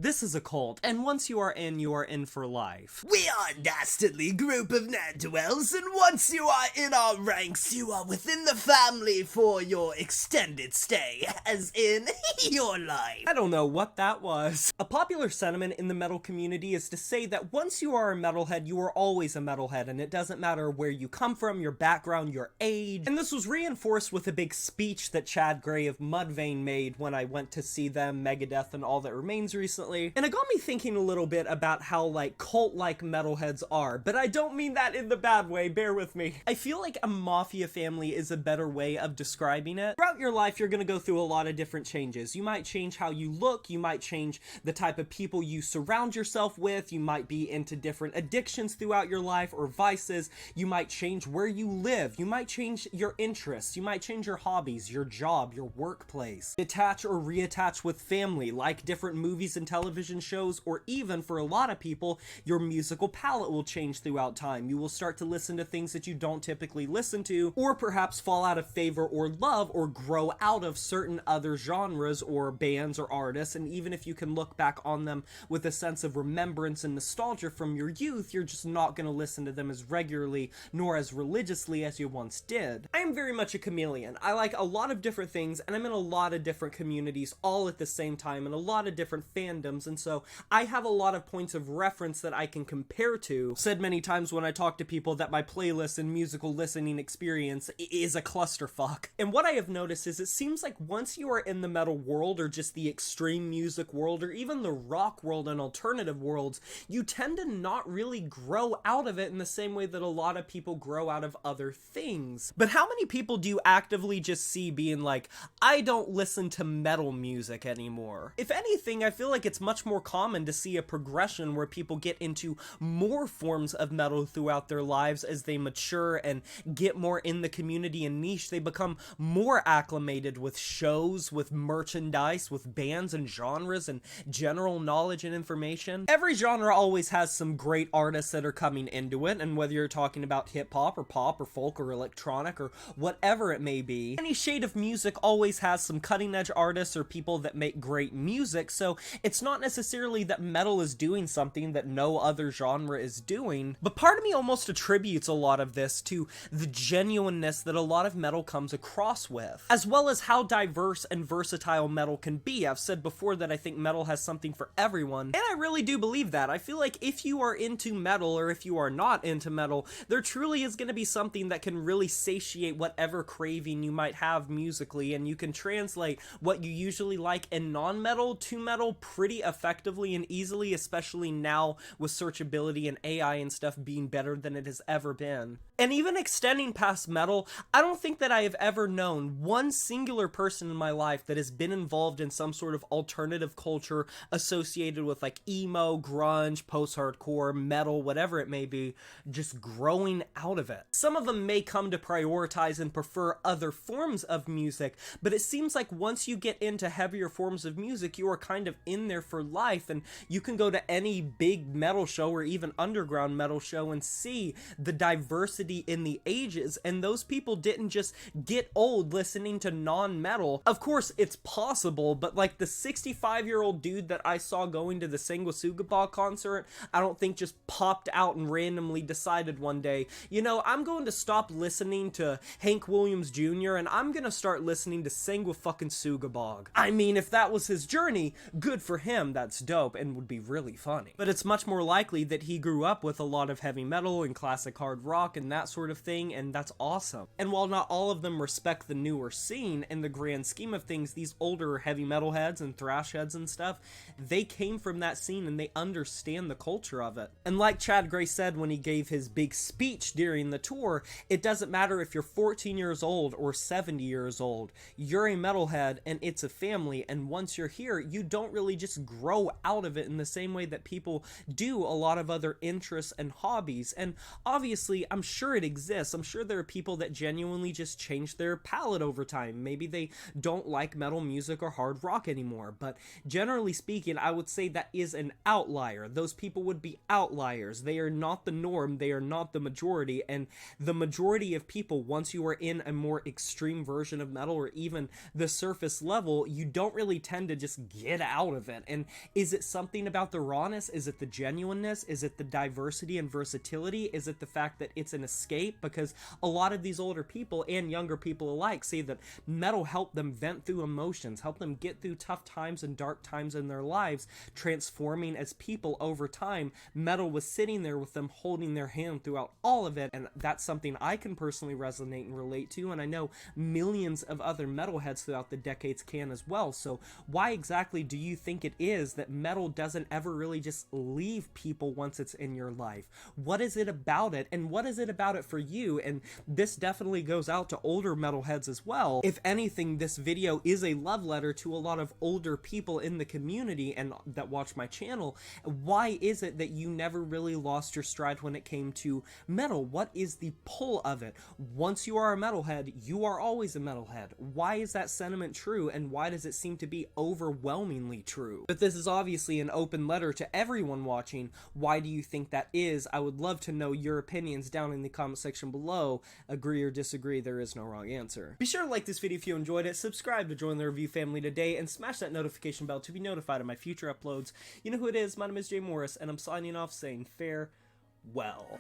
This is a cult, and once you are in for life. We are a dastardly group of ne'er-do-wells, and once you are in our ranks, you are within the family for your extended stay, as in your life. I don't know what that was. A popular sentiment in the metal community is to say that once you are a metalhead, you are always a metalhead, and it doesn't matter where you come from, your background, your age. And this was reinforced with a big speech that Chad Gray of Mudvayne made when I went to see them, Megadeth, and All That Remains recently. And it got me thinking a little bit about how, like, cult-like metalheads are, but I don't mean that in the bad way, bear with me. I feel like a mafia family is a better way of describing it. Throughout your life, you're gonna go through a lot of different changes. You might change how you look, you might change the type of people you surround yourself with, you might be into different addictions throughout your life, or vices, you might change where you live, you might change your interests, you might change your hobbies, your job, your workplace. Detach or reattach with family, like different movies and television shows, or even, for a lot of people, your musical palette will change throughout time. You will start to listen to things that you don't typically listen to, or perhaps fall out of favor or love, or grow out of certain other genres or bands or artists, and even if you can look back on them with a sense of remembrance and nostalgia from your youth, you're just not going to listen to them as regularly nor as religiously as you once did. I am very much a chameleon. I like a lot of different things, and I'm in a lot of different communities all at the same time, and a lot of different fandoms, and so I have a lot of points of reference that I can compare to. I've said many times when I talk to people that my playlist and musical listening experience is a clusterfuck. And what I have noticed is it seems like once you are in the metal world, or just the extreme music world, or even the rock world and alternative worlds, you tend to not really grow out of it in the same way that a lot of people grow out of other things. But how many people do you actively just see being like, I don't listen to metal music anymore? If anything, I feel like it's much more common to see a progression where people get into more forms of metal throughout their lives as they mature and get more in the community and niche. They become more acclimated with shows, with merchandise, with bands and genres and general knowledge and information. Every genre always has some great artists that are coming into it, and whether you're talking about hip-hop or pop or folk or electronic or whatever it may be, any shade of music always has some cutting-edge artists or people that make great music, so it's not necessarily that metal is doing something that no other genre is doing, but part of me almost attributes a lot of this to the genuineness that a lot of metal comes across with, as well as how diverse and versatile metal can be. I've said before that I think metal has something for everyone, and I really do believe that. I feel like if you are into metal, or if you are not into metal, there truly is going to be something that can really satiate whatever craving you might have musically, and you can translate what you usually like in non-metal to metal pretty effectively and easily, especially now with searchability and AI and stuff being better than it has ever been. And even extending past metal, I don't think that I have ever known one singular person in my life that has been involved in some sort of alternative culture associated with like emo, grunge, post-hardcore, metal, whatever it may be, just growing out of it. Some of them may come to prioritize and prefer other forms of music, but it seems like once you get into heavier forms of music, you are kind of in there for life, and you can go to any big metal show or even underground metal show and see the diversity in the ages, and those people didn't just get old listening to non-metal. Of course, it's possible, but like the 65-year-old dude that I saw going to the Sanguisugabogg concert, I don't think just popped out and randomly decided one day, you know, I'm going to stop listening to Hank Williams Jr. and I'm gonna start listening to Sanguisugabogg. I mean, if that was his journey, good for him, that's dope and would be really funny. But it's much more likely that he grew up with a lot of heavy metal and classic hard rock and that sort of thing, and that's awesome. And while not all of them respect the newer scene, in the grand scheme of things, these older heavy metal heads and thrash heads and stuff, they came from that scene and they understand the culture of it. And like Chad Gray said when he gave his big speech during the tour, it doesn't matter if you're 14 years old or 70 years old, you're a metalhead and it's a family, and once you're here, you don't really just grow out of it in the same way that people do a lot of other interests and hobbies. And obviously, I'm sure it exists. I'm sure there are people that genuinely just change their palette over time. Maybe they don't like metal music or hard rock anymore, but generally speaking, I would say that is an outlier. Those people would be outliers. They are not the norm. They are not the majority, and the majority of people, once you are in a more extreme version of metal or even the surface level, you don't really tend to just get out of it And is it something about the rawness? Is it the genuineness? Is it the diversity and versatility? Is it the fact that it's an escape? Because a lot of these older people and younger people alike say that metal helped them vent through emotions, helped them get through tough times and dark times in their lives, transforming as people over time. Metal was sitting there with them, holding their hand throughout all of it, and that's something I can personally resonate and relate to, and I know millions of other metalheads throughout the decades can as well. So why exactly do you think it is that metal doesn't ever really just leave people once it's in your life? What is it about it, and what is it about it for you? And this definitely goes out to older metalheads as well. If anything, this video is a love letter to a lot of older people in the community and that watch my channel. Why is it that you never really lost your stride when it came to metal? What is the pull of it? Once you are a metalhead, you are always a metalhead. Why is that sentiment true, and why does it seem to be overwhelmingly true? But this is obviously an open letter to everyone watching. Why do you think that is? I would love to know your opinions down in the comment section below. Agree or disagree, there is no wrong answer. Be sure to like this video if you enjoyed it, subscribe to join the review family today, and smash that notification bell to be notified of my future uploads. You know who it is, my name is Jay Morris, and I'm signing off saying farewell.